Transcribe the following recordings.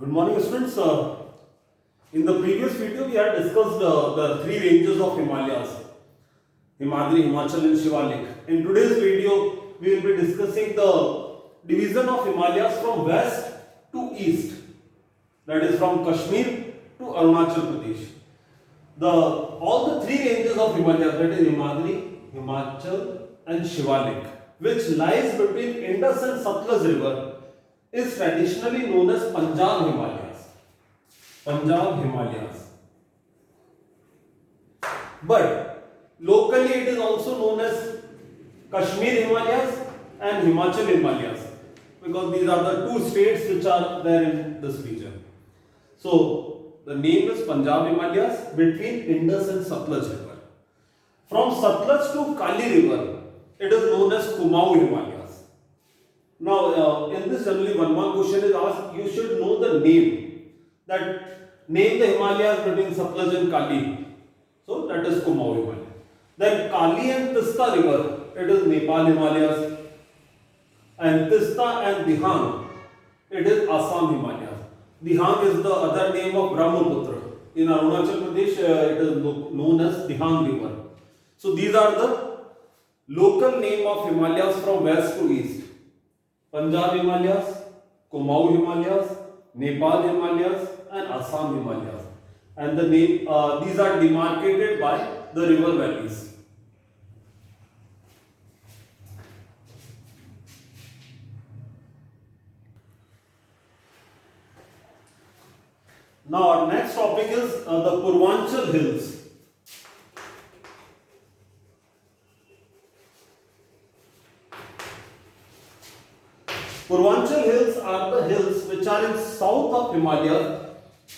Good morning, students. In the previous video, we had discussed the three ranges of Himalayas: Himadri, Himachal, and Shivalik. In today's video, we will be discussing the division of Himalayas from west to east, that is from Kashmir to Arunachal Pradesh. All the three ranges of Himalayas, that is Himadri, Himachal, and Shivalik, which lies between Indus and Satluj river, is traditionally known as Punjab Himalayas. Punjab Himalayas. But locally it is also known as Kashmir Himalayas and Himachal Himalayas, because these are the two states which are there in this region. So the name is Punjab Himalayas between Indus and Satluj river. From Satluj to Kali river, it is known as Kumaon Himalayas. Now, in this generally one question is asked, you should know the name. Name the Himalayas between Satluj and Kali. So that is Kumaon Himalayas. Then Kali and Tista river, it is Nepal Himalayas. And Tista and Dihang, it is Assam Himalayas. Dihang is the other name of Brahmaputra. In Arunachal Pradesh, it is known as Dihang river. So these are the local name of Himalayas from west to east. Punjab Himalayas, Kumaon Himalayas, Nepal Himalayas, and Assam Himalayas. And the name, these are demarcated by the river valleys. Now our next topic is the Purvanchal Hills. Purvanchal Hills are the hills which are in south of Himalayas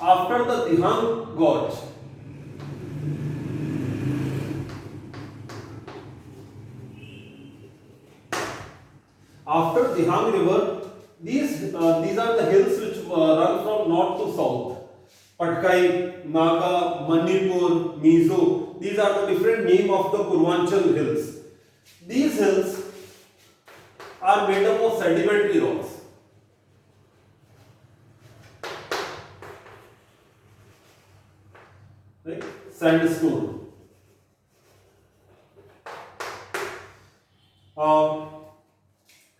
after the Dihang Gorge. After Dihang river, these are the hills which run from north to south. Patkai, Naga, Manipur, Mizo, these are the different names of the Purvanchal Hills. These hills are made up of sedimentary rocks. Right? Sandstone.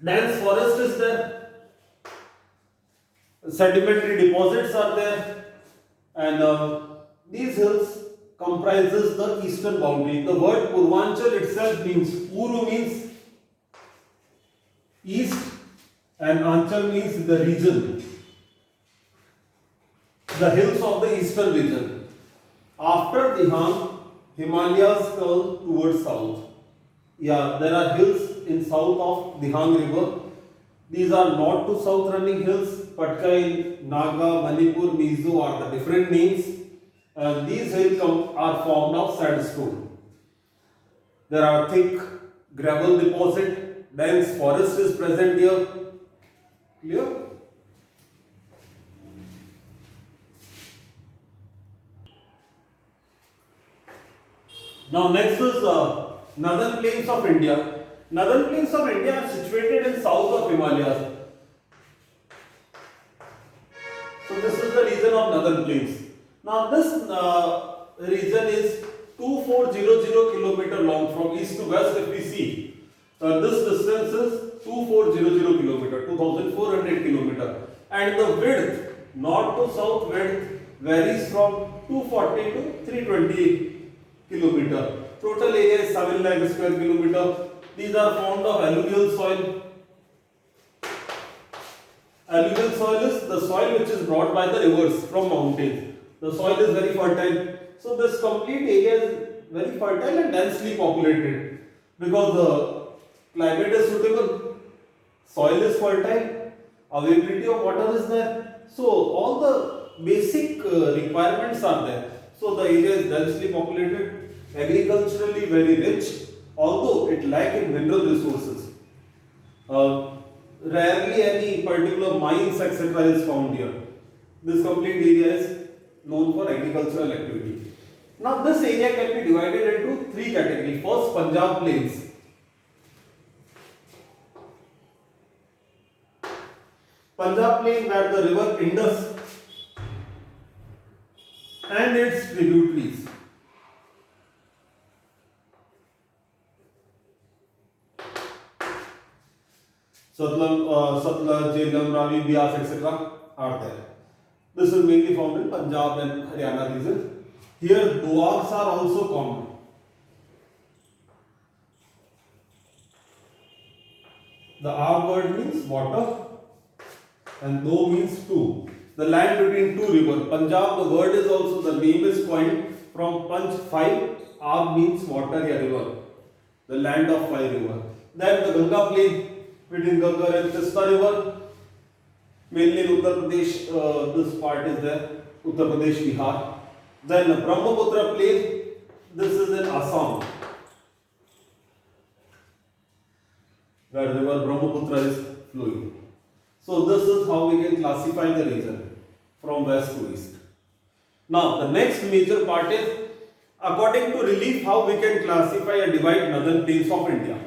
Dense forest is there. Sedimentary deposits are there, and these hills comprises the eastern boundary. The word Purvanchal itself means Puru means east and Anchal means the region, the hills of the eastern region. After Dihang, Himalayas curve towards south. Yeah, there are hills in south of Dihang river. These are north to south running hills. Patkai, Naga, Manipur, Mizo are the different names. These hills are formed of sandstone. There are thick gravel deposit. Dense forest is present here. Clear? Now next is northern plains of India. Northern plains of India are situated in south of Himalayas. So this is the region of northern plains. Now this region is 2400 kilometer long from east to west if we see. This distance is 2400 kilometer, 2400 kilometer, and the width, north to south width, varies from 240 to 320 kilometer. Total area is 7 lakh square kilometer. These are formed of alluvial soil. Alluvial soil is the soil which is brought by the rivers from mountains. The soil is very fertile. So this complete area is very fertile and densely populated because the climate is suitable, soil is fertile, availability of water is there. So all the basic requirements are there. So the area is densely populated, agriculturally very rich, although it lacks in mineral resources. Rarely any particular mines etc. is found here. This complete area is known for agricultural activity. Now this area can be divided into three categories. First, Punjab Plains. Punjab plain where the river Indus and its tributaries. Satluj, Jhelum, Ravi, Beas, etc. are there. This is mainly found in Punjab and Haryana region. Here, doabs are also common. The Ab word means water and Do means two. The land between two rivers. Punjab, the word is also, the name is coined from Panch, five. Ab means water or river. The land of five rivers. Then the Ganga plain between Ganga and Tista river. Mainly in Uttar Pradesh, this part is there. Uttar Pradesh, Bihar. Then the Brahmaputra plain. This is in Assam, where river Brahmaputra is flowing. So this is how we can classify the region from west to east. Now the next major part is, according to relief, how we can classify and divide northern plains of India.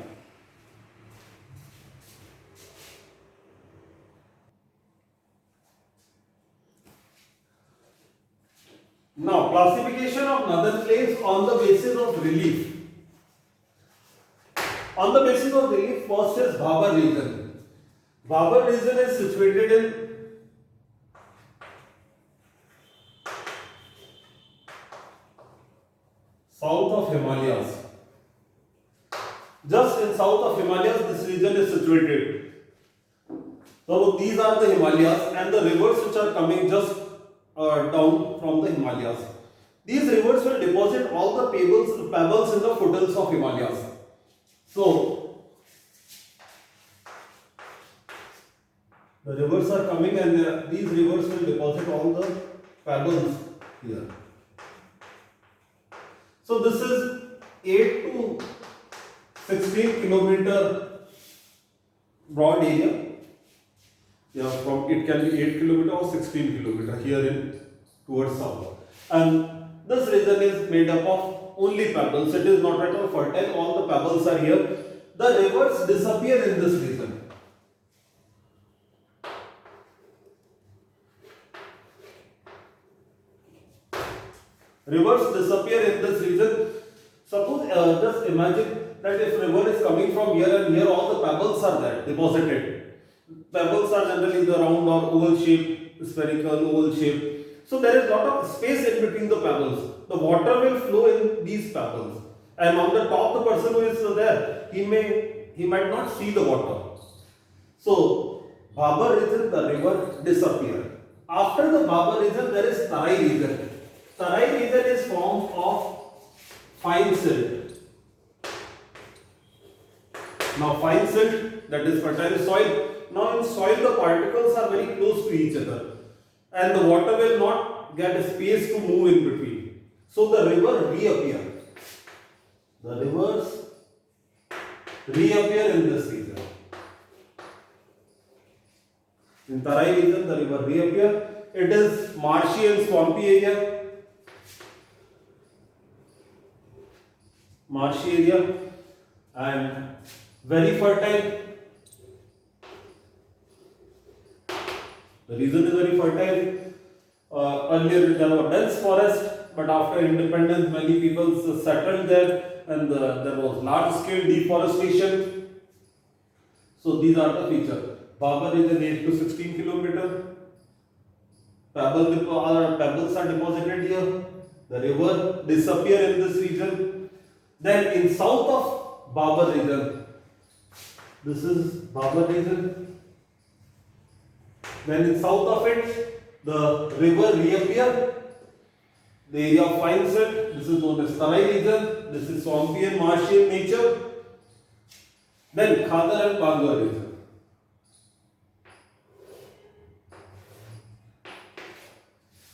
Now classification of northern plains on the basis of relief. On the basis of relief, first is Bhabar region. Bhabar region is situated in south of Himalayas. Just in south of Himalayas, this region is situated. So these are the Himalayas and the rivers which are coming just down from the Himalayas. These rivers will deposit all the pebbles in the foothills of Himalayas. So the rivers are coming and these rivers will deposit all the pebbles here. So this is 8 to 16 kilometer broad area. Yeah, from it can be 8 kilometer or 16 kilometer here in towards south. And this region is made up of only pebbles. It is not at all fertile. All the pebbles are here. The rivers disappear in this region. Rivers disappear in this region. Suppose just imagine that if river is coming from here and here, all the pebbles are there deposited. Pebbles are generally the round or oval shape, spherical, oval shape. So there is lot of space in between the pebbles. The water will flow in these pebbles. And on the top, the person who is there, he might not see the water. So Bhabar region, the river disappear. After the Bhabar region, there is Tarai region. Tarai region is formed of fine silt. Now fine silt, that is fertile soil. Now in soil the particles are very close to each other and the water will not get a space to move in between. So the river reappear. The rivers reappear in this region. In Tarai region the river reappear. It is marshy and swampy area. Marshy area and very fertile. The region is very fertile. Earlier there was dense forest, but after independence many people settled there and there was large scale deforestation. So these are the features. Bhabar region 8 to 16 kilometer. Pebbles are deposited here. The river disappear in this region. Then in south of Bhabar region, this is Bhabar region. Then in south of it, the river reappear. The area of fine silt, this is known as Tarai region. This is swampy and marshy in nature. Then Khadar and Bangar region.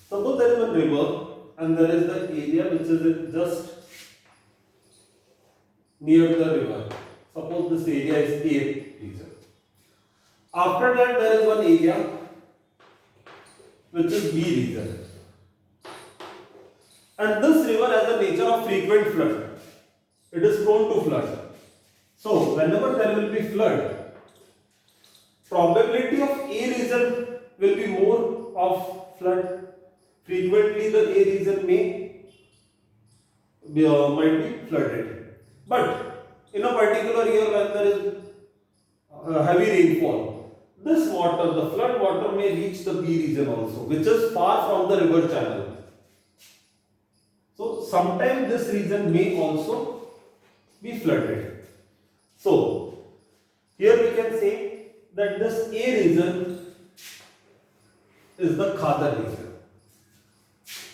Suppose there is a river and there is the area which is just near the river. Suppose this area is A region. After that there is one area which is B region. And this river has a nature of frequent flood. It is prone to flood. So whenever there will be flood, probability of A region will be more of flood. frequently the A region might be flooded. But in a particular year when there is heavy rainfall, this water, the flood water, may reach the B region also, which is far from the river channel. So sometimes this region may also be flooded. So here we can say that this A region is the Khadar region,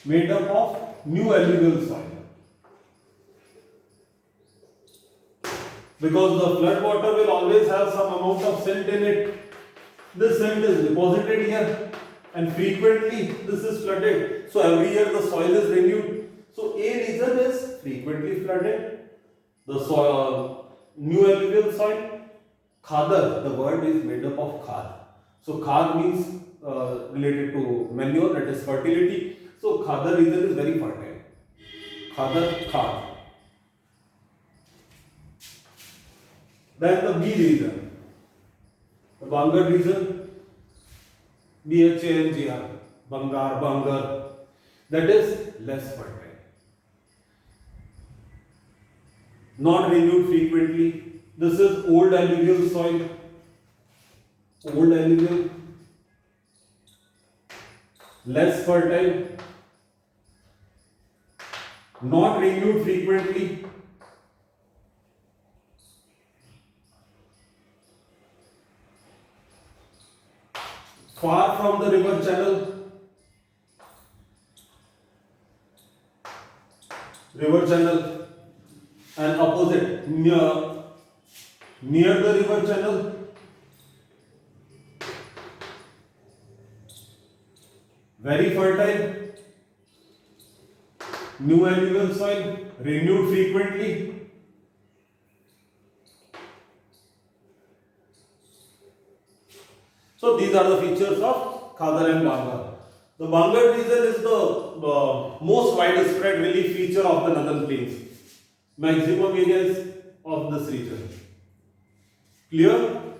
made up of new alluvial soil. Because the flood water will always have some amount of silt in it. This silt is deposited here and frequently this is flooded. So every year the soil is renewed. So A region is frequently flooded. The soil, new alluvial soil. Khadar, the word is made up of khad. So khad means related to manure, that is fertility. So Khadar region is very fertile. Khadar, khad. Then the B region, the Bangar region, BHANGR, Bangar, Bangar, that is less fertile. Not renewed frequently. This is old alluvial soil, old alluvial, less fertile, not renewed frequently. Far from the river channel, and opposite, near the river channel, very fertile, new alluvial soil, renewed frequently. So these are the features of Khadar and Bangar. The Bangar region is the most widespread relief feature of the northern plains. Maximum areas of this region. Clear?